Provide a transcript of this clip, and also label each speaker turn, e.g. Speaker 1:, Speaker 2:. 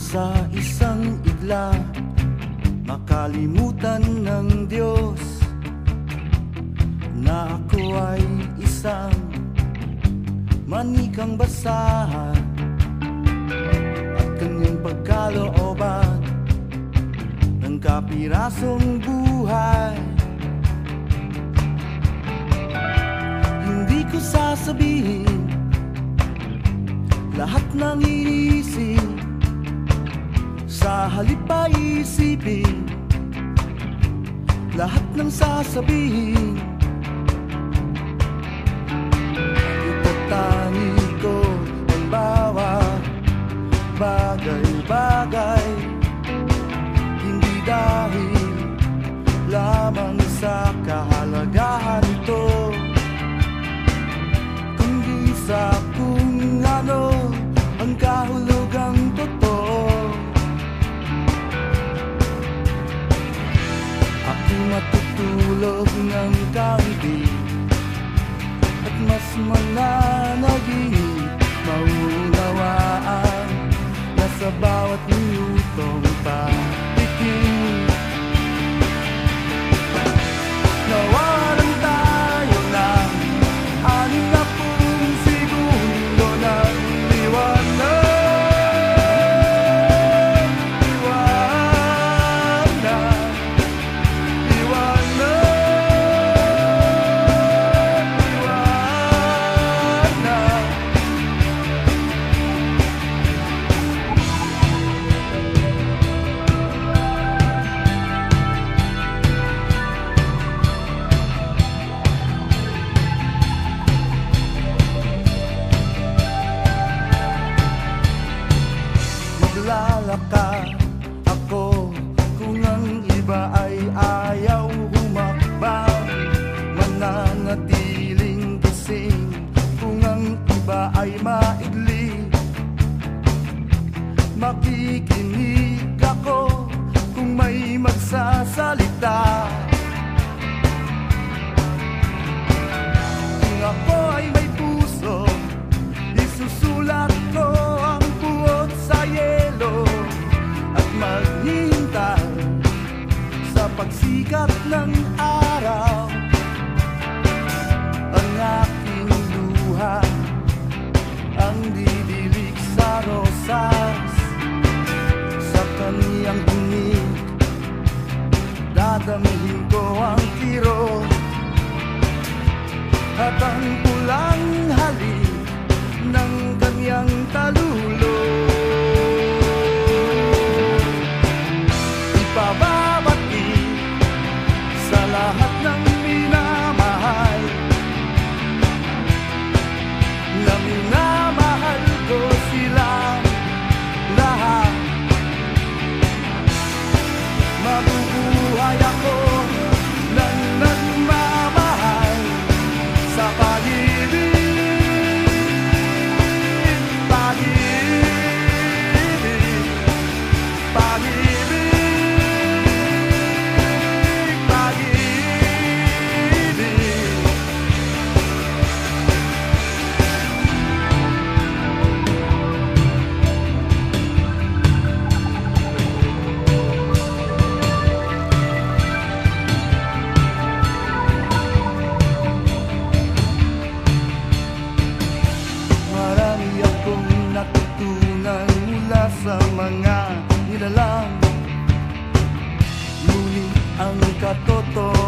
Speaker 1: Sa isang igla, makalimutan ng Diyos na ako ay isang manikang basahan at kanyang pagkalooban ng kapirasong buhay. Hindi ko sasabihin lahat ng iniisip, sa halip ay isipin lahat ng sasabihin. Itatani ko ang bawat bagay-bagay, hindi dahil lamang sa kahalagahan nito, kundi sa kung ano ang kahulugang totoo. Matutulog ng kaunti at mas mananaginip, maunawaan na sa bawat minutong patikim nawalan tayo ng 60 segundo ng liwanag. Maglalakad ako kung ang iba ay ayaw humakbang, mananatiling gising kung ang iba ay maigli. Makikinig ako kung may magsasalita, kung ako ay may puso, isusulat ko ang puot sa yelo at maghihintay sa pagsikat ng araw. Ang aking luha ang didilig sa rosas, sa kaniyang tinig dadamihin ko ang tiro at ang pulang halik ng kanyang talulo. Ipababati sa lahat ng minamahal, na minamahal ko sila lahat. Mabubuhay ako ng nagmamahal sa pag-ibig. Sa mga nilalang, ngunit ang katotohanan